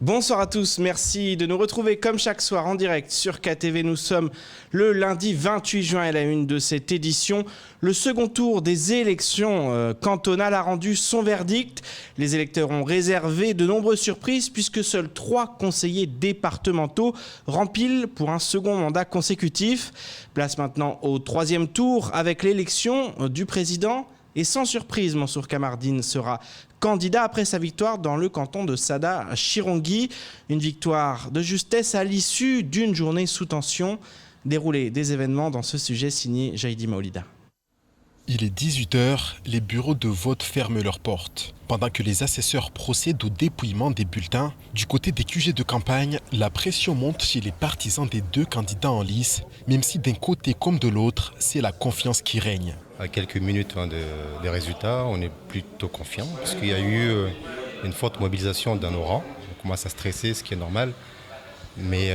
Bonsoir à tous, merci de nous retrouver comme chaque soir en direct sur KTV. Nous sommes le lundi 28 juin à la une de cette édition. Le second tour des élections cantonales a rendu son verdict. Les électeurs ont réservé de nombreuses surprises puisque seuls 3 conseillers départementaux remplissent pour un second mandat consécutif. Place maintenant au 3e tour avec l'élection du président. Et sans surprise, Mansour Kamardine sera candidat après sa victoire dans le canton de Sada Chirongi. Une victoire de justesse à l'issue d'une journée sous tension. Déroulé des événements dans ce sujet signé Jaïdi Maolida. Il est 18h, les bureaux de vote ferment leurs portes. Pendant que les assesseurs procèdent au dépouillement des bulletins, du côté des QG de campagne, la pression monte chez les partisans des 2 candidats en lice, même si d'un côté comme de l'autre, c'est la confiance qui règne. À quelques minutes des résultats, on est plutôt confiant parce qu'il y a eu une forte mobilisation dans nos rangs. On commence à stresser, ce qui est normal. Mais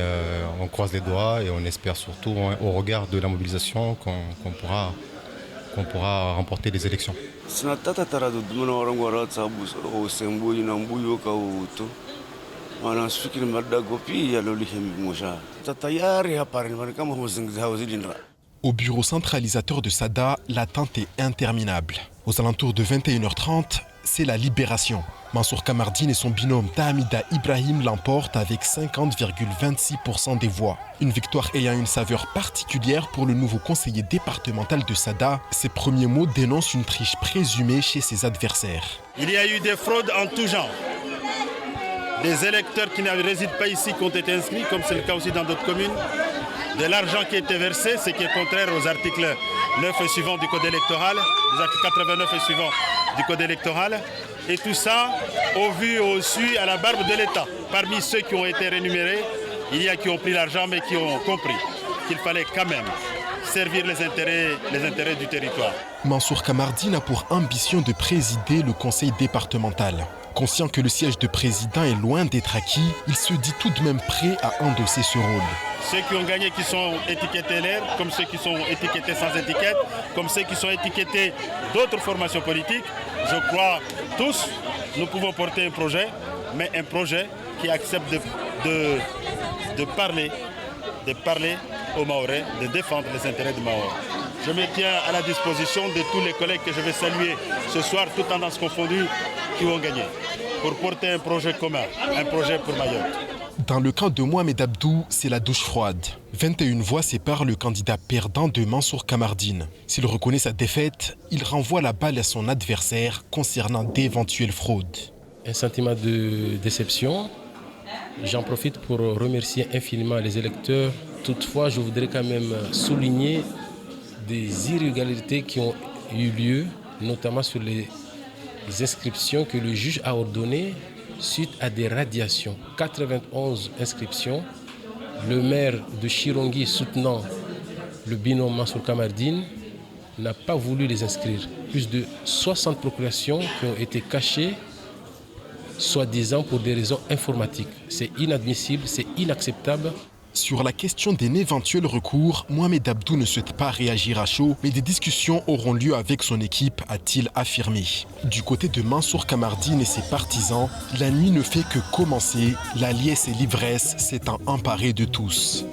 on croise les doigts et on espère surtout, au regard de la mobilisation, qu'on pourra remporter les élections. Au bureau centralisateur de Sada, l'attente est interminable. Aux alentours de 21h30, c'est la libération. Mansour Kamardine et son binôme Tahamida Ibrahim l'emportent avec 50,26% des voix. Une victoire ayant une saveur particulière pour le nouveau conseiller départemental de Sada. Ses premiers mots dénoncent une triche présumée chez ses adversaires. Il y a eu des fraudes en tout genre. Des électeurs qui ne résident pas ici qui ont été inscrits, comme c'est le cas aussi dans d'autres communes. De l'argent qui a été versé, ce qui est contraire aux articles 9 et suivants du Code électoral, les articles 89 et suivants du Code électoral. Et tout ça au vu et au su à la barbe de l'État. Parmi ceux qui ont été rémunérés, il y a qui ont pris l'argent mais qui ont compris qu'il fallait quand même servir les intérêts du territoire. Mansour Kamardine a pour ambition de présider le conseil départemental. Conscient que le siège de président est loin d'être acquis, il se dit tout de même prêt à endosser ce rôle. Ceux qui ont gagné qui sont étiquetés LR, comme ceux qui sont étiquetés sans étiquette, comme ceux qui sont étiquetés d'autres formations politiques, je crois tous, nous pouvons porter un projet, mais un projet qui accepte de parler aux Mahorais, de défendre les intérêts des Mahorais. Je me tiens à la disposition de tous les collègues que je vais saluer ce soir, tout tendances confondues, qui ont gagné, pour porter un projet commun, un projet pour Mayotte. Dans le camp de Mohamed Abdou, c'est la douche froide. 21 voix séparent le candidat perdant de Mansour Kamardine. S'il reconnaît sa défaite, il renvoie la balle à son adversaire concernant d'éventuelles fraudes. Un sentiment de déception. J'en profite pour remercier infiniment les électeurs. Toutefois, je voudrais quand même souligner des irrégularités qui ont eu lieu, notamment sur les inscriptions que le juge a ordonnées suite à des radiations. 91 inscriptions. Le maire de Chirongi soutenant le binôme Mansour Kamardine n'a pas voulu les inscrire. Plus de 60 procurations qui ont été cachées, soi-disant pour des raisons informatiques. C'est inadmissible, c'est inacceptable. Sur la question d'un éventuel recours, Mohamed Abdou ne souhaite pas réagir à chaud, mais des discussions auront lieu avec son équipe, a-t-il affirmé. Du côté de Mansour Kamardine et ses partisans, la nuit ne fait que commencer, la liesse et l'ivresse s'étant emparées de tous.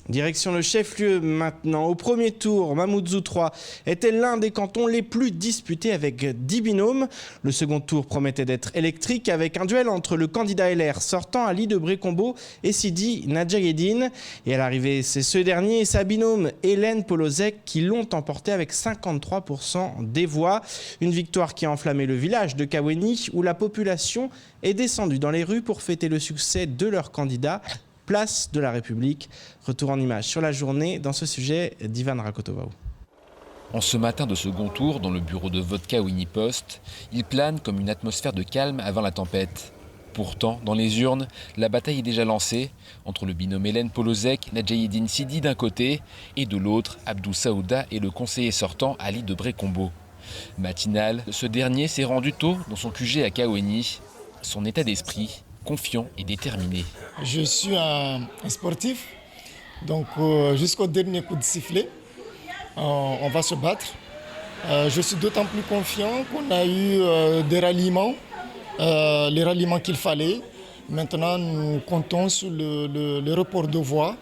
Direction le chef-lieu maintenant. Au premier tour, Mamoudzou 3 était l'un des cantons les plus disputés avec 10 binômes. Le second tour promettait d'être électrique avec un duel entre le candidat LR sortant Ali de Brécombo et Sidi Nadjaguedine. Et à l'arrivée, c'est ce dernier et sa binôme Hélène Polozek qui l'ont emporté avec 53% des voix. Une victoire qui a enflammé le village de Kaweni où la population est descendue dans les rues pour fêter le succès de leur candidat. Place de la République. Retour en image sur la journée dans ce sujet d'Ivan Rakotovaou. En ce matin de second tour, dans le bureau de vote Kaweni Post, il plane comme une atmosphère de calme avant la tempête. Pourtant, dans les urnes, la bataille est déjà lancée entre le binôme Hélène Polozek, Nadjaïdine Sidi d'un côté et de l'autre, Abdou Saouda et le conseiller sortant Ali de Brécombo. Matinal, ce dernier s'est rendu tôt dans son QG à Kaweni. Son état d'esprit, confiant et déterminé. Je suis un sportif Donc jusqu'au dernier coup de sifflet, on va se battre. Je suis d'autant plus confiant qu'on a eu des ralliements, les ralliements qu'il fallait. Maintenant, nous comptons sur le report de voix.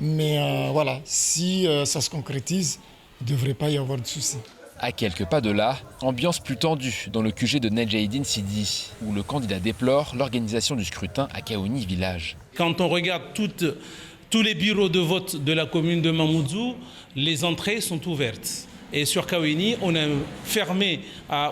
Mais voilà, si ça se concrétise, il ne devrait pas y avoir de soucis. À quelques pas de là, ambiance plus tendue dans le QG de Nedjaïdine Sidi, où le candidat déplore l'organisation du scrutin à Kaoni village. Quand on regarde tous les bureaux de vote de la commune de Mamoudzou, les entrées sont ouvertes. Et sur Kaweni, on a fermé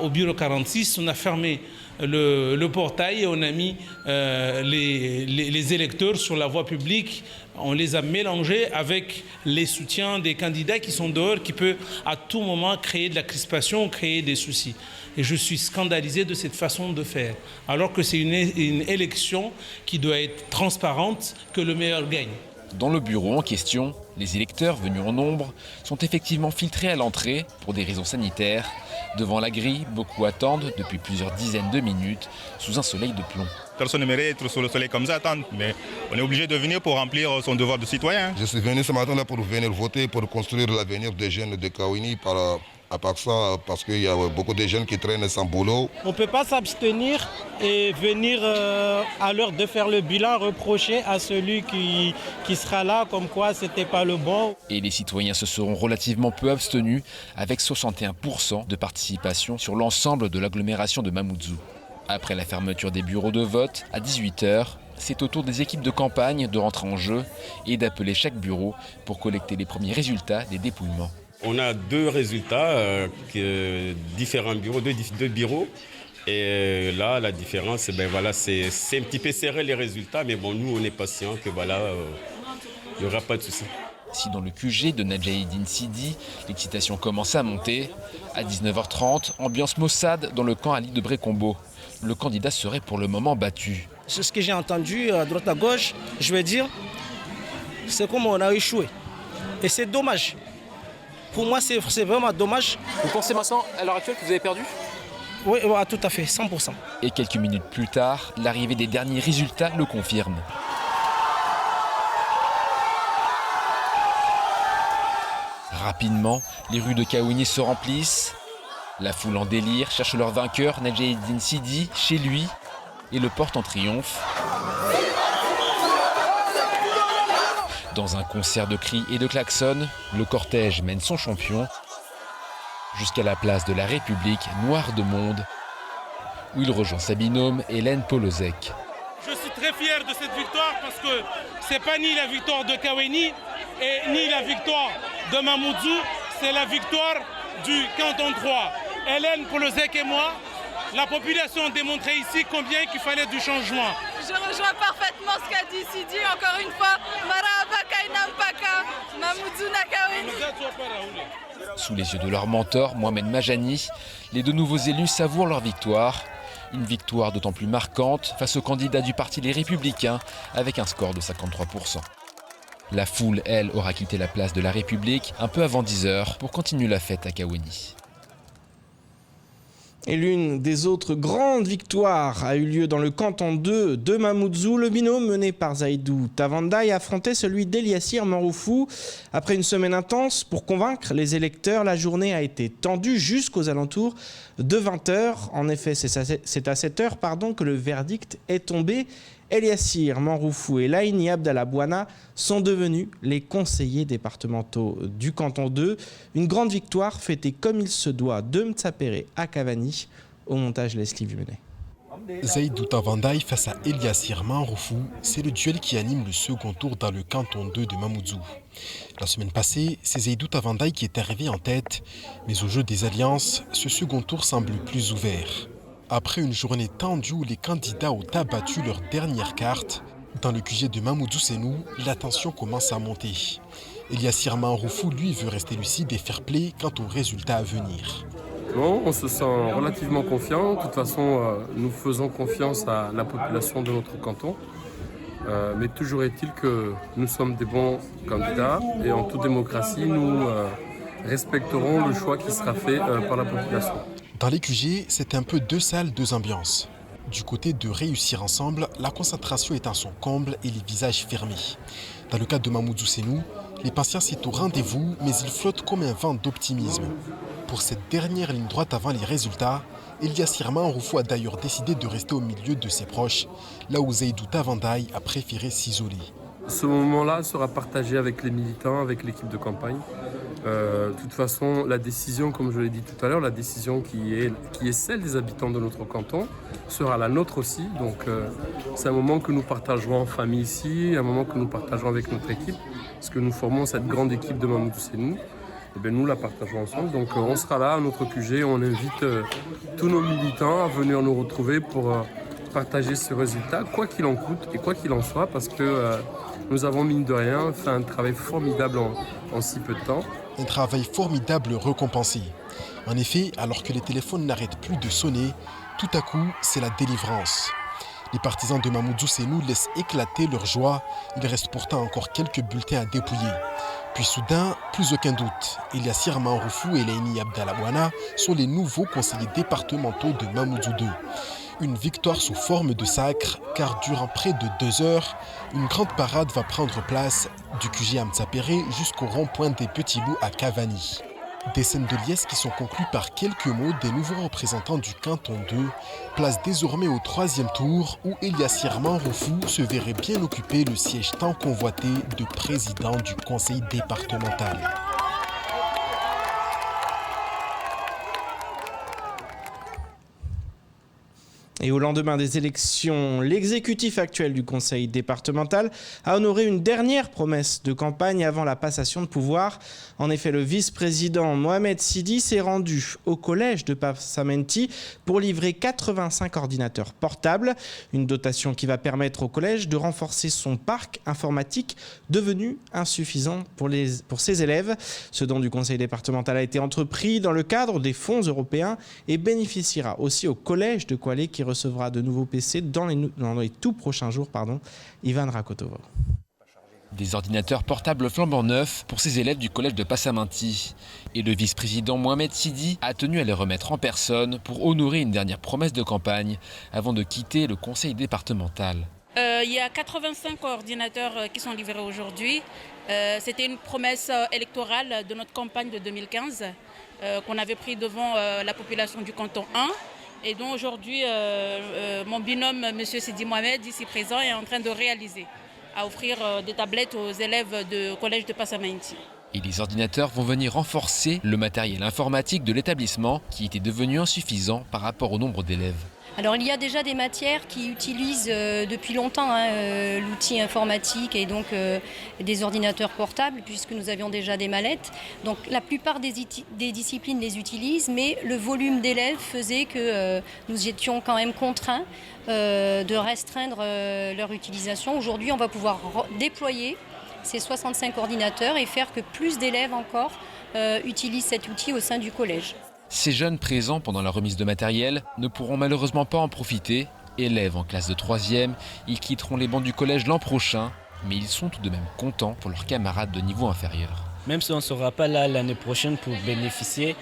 au bureau 46, on a fermé le portail et on a mis les électeurs sur la voie publique. On les a mélangés avec les soutiens des candidats qui sont dehors, qui peuvent à tout moment créer de la crispation, créer des soucis. Et je suis scandalisé de cette façon de faire, alors que c'est une élection qui doit être transparente, que le meilleur gagne. Dans le bureau en question, les électeurs venus en nombre sont effectivement filtrés à l'entrée pour des raisons sanitaires. Devant la grille, beaucoup attendent depuis plusieurs dizaines de minutes sous un soleil de plomb. Personne n'aimerait être sous le soleil comme ça, attendre, mais on est obligé de venir pour remplir son devoir de citoyen. Je suis venu ce matin-là pour venir voter, pour construire l'avenir des jeunes de Kaweni à part ça, parce qu'il y a beaucoup de jeunes qui traînent sans boulot. On ne peut pas s'abstenir et venir à l'heure de faire le bilan reprocher à celui qui sera là comme quoi c'était pas le bon. Et les citoyens se seront relativement peu abstenus, avec 61% de participation sur l'ensemble de l'agglomération de Mamoudzou. Après la fermeture des bureaux de vote, à 18h, c'est au tour des équipes de campagne de rentrer en jeu et d'appeler chaque bureau pour collecter les premiers résultats des dépouillements. On a deux résultats, différents bureaux, deux bureaux. Et là, la différence, c'est un petit peu serré les résultats, mais bon, nous, on est patients que il n'y aura pas de souci. Si dans le QG de Nedjaïdine Sidi, l'excitation commence à monter, à 19h30, ambiance maussade dans le camp Ali de Brécombo. Le candidat serait pour le moment battu. C'est ce que j'ai entendu à droite à gauche, je vais dire, c'est comme on a échoué. Et c'est dommage. Pour moi, c'est vraiment dommage. Vous pensez maintenant, à l'heure actuelle, que vous avez perdu ? Oui, tout à fait, 100%. Et quelques minutes plus tard, l'arrivée des derniers résultats le confirme. Rapidement, les rues de Kaweni se remplissent. La foule en délire cherche leur vainqueur, Nedjaïdine Sidi, chez lui, et le porte en triomphe. Dans un concert de cris et de klaxons, le cortège mène son champion jusqu'à la place de la République, noire de monde, où il rejoint sa binôme Hélène Polozek. Je suis très fier de cette victoire parce que c'est pas ni la victoire de Kaweni et ni la victoire de Mamoudzou, c'est la victoire du canton 3. Hélène Polozek et moi, la population a démontré ici combien il fallait du changement. Je rejoins parfaitement ce qu'a dit Sidi, encore une fois. Sous les yeux de leur mentor, Mohamed Majani, les deux nouveaux élus savourent leur victoire. Une victoire d'autant plus marquante face au candidat du parti Les Républicains avec un score de 53%. La foule, elle, aura quitté la place de la République un peu avant 10h pour continuer la fête à Kaweni. Et l'une des autres grandes victoires a eu lieu dans le canton 2 de Mamoudzou. Le binôme mené par Zaïdou Tavandaï affrontait celui d'Eliassir Manroufou. Après une semaine intense pour convaincre les électeurs, la journée a été tendue jusqu'aux alentours de 20h. En effet, c'est à 7h que le verdict est tombé. Eliassir Manroufou et Laïni Abdallah Bouana sont devenus les conseillers départementaux du canton 2. Une grande victoire fêtée comme il se doit de Mtsapere à Cavani. Au montage, Leslie Vumenet. Zaïdou Tavandaï face à Eliassir Manroufou, c'est le duel qui anime le second tour dans le canton 2 de Mamoudzou. La semaine passée, c'est Zaïdou Tavandaï qui est arrivé en tête, mais au jeu des alliances, ce second tour semble plus ouvert. Après une journée tendue où les candidats ont abattu leur dernière carte, dans le QG de Mamoudzou Sénou, la tension commence à monter. Eliassir Manroufou, lui, veut rester lucide et fair play quant aux résultats à venir. Bon, on se sent relativement confiant. De toute façon, nous faisons confiance à la population de notre canton. Mais toujours est-il que nous sommes des bons candidats et en toute démocratie, nous respecterons le choix qui sera fait par la population. Dans les QG, c'est un peu deux salles, deux ambiances. Du côté de Réussir Ensemble, la concentration est à son comble et les visages fermés. Dans le cas de Mamoudou Senou, l'impatience est au rendez-vous, mais il flotte comme un vent d'optimisme. Pour cette dernière ligne droite avant les résultats, Elias Sirman Roufou a d'ailleurs décidé de rester au milieu de ses proches, là où Zaidou Tavandaï a préféré s'isoler. Ce moment-là sera partagé avec les militants, avec l'équipe de campagne. De toute façon, la décision, comme je l'ai dit tout à l'heure, la décision qui est celle des habitants de notre canton, sera la nôtre aussi. Donc c'est un moment que nous partagerons en famille ici, un moment que nous partagerons avec notre équipe, parce que nous formons cette grande équipe de Mamoudou Senou. Et bien, nous la partagerons ensemble. Donc on sera là à notre QG, on invite tous nos militants à venir nous retrouver pour partager ce résultat, quoi qu'il en coûte et quoi qu'il en soit, parce que nous avons, mine de rien, fait un travail formidable en si peu de temps. Un travail formidable récompensé. En effet, alors que les téléphones n'arrêtent plus de sonner, tout à coup, c'est la délivrance. Les partisans de Mamoudou Senou laissent éclater leur joie. Il reste pourtant encore quelques bulletins à dépouiller. Puis soudain, plus aucun doute, Elias Sirman Roufou et Laini Abdalabouana sont les nouveaux conseillers départementaux de Mamoudou II. Une victoire sous forme de sacre, car durant près de 2 heures, une grande parade va prendre place du QG Amtsapéré jusqu'au rond-point des Petits Loups à Cavani. Des scènes de liesse qui sont conclues par quelques mots des nouveaux représentants du canton 2, place désormais au 3e tour où Elias Sirman Roufou se verrait bien occuper le siège tant convoité de président du conseil départemental. Et au lendemain des élections, l'exécutif actuel du conseil départemental a honoré une dernière promesse de campagne avant la passation de pouvoir. En effet, le vice-président Mohamed Sidi s'est rendu au collège de Passamenti pour livrer 85 ordinateurs portables, une dotation qui va permettre au collège de renforcer son parc informatique devenu insuffisant pour ses élèves. Ce don du conseil départemental a été entrepris dans le cadre des fonds européens et bénéficiera aussi au collège de Kwale qui recevra de nouveaux PC dans les tout prochains jours. Ivan Rakotovo. Des ordinateurs portables flambant neufs pour ses élèves du collège de Passamenti. Et le vice-président Mohamed Sidi a tenu à les remettre en personne pour honorer une dernière promesse de campagne avant de quitter le conseil départemental. Il y a 85 ordinateurs qui sont livrés aujourd'hui. C'était une promesse électorale de notre campagne de 2015 qu'on avait pris devant la population du canton 1. Et dont aujourd'hui, mon binôme, M. Sidi Mohamed, ici présent, est en train de réaliser, à offrir des tablettes aux élèves du collège de Passamenti. Et les ordinateurs vont venir renforcer le matériel informatique de l'établissement qui était devenu insuffisant par rapport au nombre d'élèves. Alors il y a déjà des matières qui utilisent depuis longtemps l'outil informatique et donc des ordinateurs portables puisque nous avions déjà des mallettes. Donc la plupart des disciplines les utilisent, mais le volume d'élèves faisait que nous étions quand même contraints de restreindre leur utilisation. Aujourd'hui, on va pouvoir déployer ces 65 ordinateurs et faire que plus d'élèves encore utilisent cet outil au sein du collège. Ces jeunes présents pendant la remise de matériel ne pourront malheureusement pas en profiter. Élèves en classe de 3e, ils quitteront les bancs du collège l'an prochain, mais ils sont tout de même contents pour leurs camarades de niveau inférieur. Même si on ne sera pas là l'année prochaine pour bénéficier,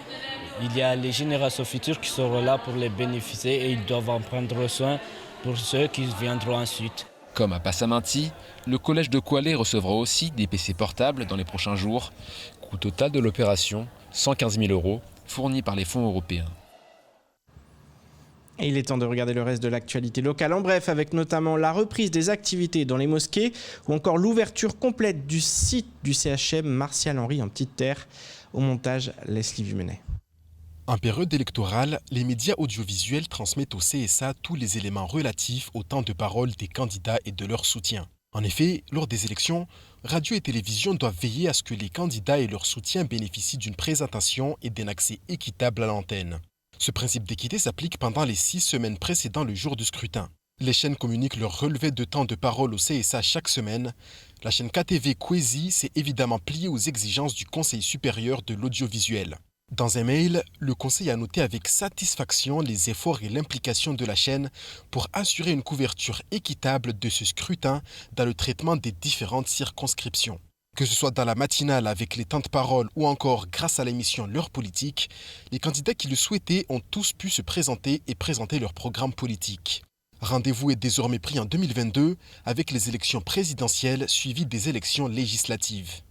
il y a les générations futures qui seront là pour les bénéficier et ils doivent en prendre soin pour ceux qui viendront ensuite. Comme à Passamenti, le collège de Kwale recevra aussi des PC portables dans les prochains jours. Coût total de l'opération, 115 000 €. Fournis par les fonds européens. Et il est temps de regarder le reste de l'actualité locale. En bref, avec notamment la reprise des activités dans les mosquées ou encore l'ouverture complète du site du CHM Martial Henry en Petite Terre. Au montage, Leslie Vumenet. En période électorale, les médias audiovisuels transmettent au CSA tous les éléments relatifs au temps de parole des candidats et de leur soutien. En effet, lors des élections, radio et télévision doivent veiller à ce que les candidats et leur soutien bénéficient d'une présentation et d'un accès équitable à l'antenne. Ce principe d'équité s'applique pendant les 6 semaines précédant le jour du scrutin. Les chaînes communiquent leur relevé de temps de parole au CSA chaque semaine. La chaîne KTV Kwezi s'est évidemment pliée aux exigences du Conseil supérieur de l'audiovisuel. Dans un mail, le Conseil a noté avec satisfaction les efforts et l'implication de la chaîne pour assurer une couverture équitable de ce scrutin dans le traitement des différentes circonscriptions. Que ce soit dans la matinale avec les temps de parole ou encore grâce à l'émission L'heure politique, les candidats qui le souhaitaient ont tous pu se présenter et présenter leur programme politique. Rendez-vous est désormais pris en 2022 avec les élections présidentielles suivies des élections législatives.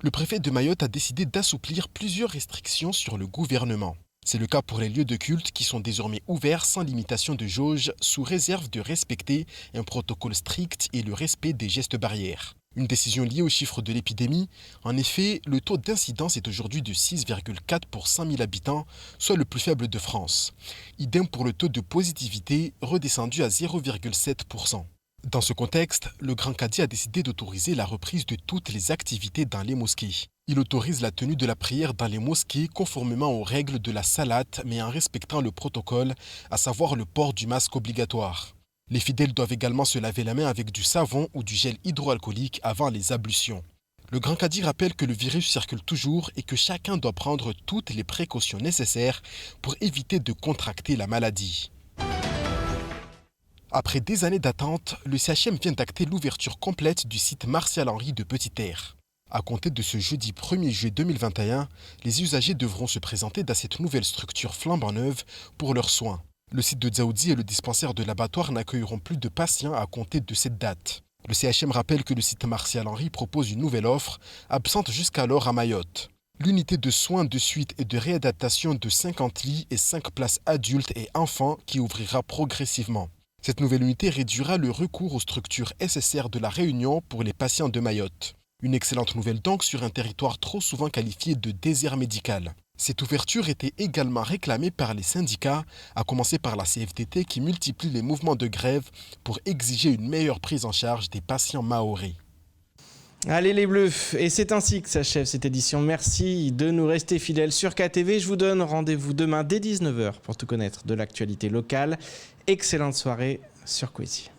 Le préfet de Mayotte a décidé d'assouplir plusieurs restrictions sur le gouvernement. C'est le cas pour les lieux de culte qui sont désormais ouverts sans limitation de jauge sous réserve de respecter un protocole strict et le respect des gestes barrières. Une décision liée aux chiffres de l'épidémie. En effet, le taux d'incidence est aujourd'hui de 6,4 pour 100 000 habitants, soit le plus faible de France. Idem pour le taux de positivité, redescendu à 0,7%. Dans ce contexte, le Grand Cadi a décidé d'autoriser la reprise de toutes les activités dans les mosquées. Il autorise la tenue de la prière dans les mosquées conformément aux règles de la salate, mais en respectant le protocole, à savoir le port du masque obligatoire. Les fidèles doivent également se laver la main avec du savon ou du gel hydroalcoolique avant les ablutions. Le Grand Cadi rappelle que le virus circule toujours et que chacun doit prendre toutes les précautions nécessaires pour éviter de contracter la maladie. Après des années d'attente, le CHM vient d'acter l'ouverture complète du site Martial Henry de Petite-Terre. À compter de ce jeudi 1er juillet 2021, les usagers devront se présenter dans cette nouvelle structure flambant neuve pour leurs soins. Le site de Dzaoudi et le dispensaire de l'abattoir n'accueilleront plus de patients à compter de cette date. Le CHM rappelle que le site Martial Henry propose une nouvelle offre, absente jusqu'alors à Mayotte. L'unité de soins de suite et de réadaptation de 50 lits et 5 places adultes et enfants qui ouvrira progressivement. Cette nouvelle unité réduira le recours aux structures SSR de la Réunion pour les patients de Mayotte. Une excellente nouvelle donc sur un territoire trop souvent qualifié de désert médical. Cette ouverture était également réclamée par les syndicats, à commencer par la CFDT qui multiplie les mouvements de grève pour exiger une meilleure prise en charge des patients mahorais. Allez les Bleus, et c'est ainsi que s'achève cette édition. Merci de nous rester fidèles sur KTV. Je vous donne rendez-vous demain dès 19h pour tout connaître de l'actualité locale. Excellente soirée sur Kwezi.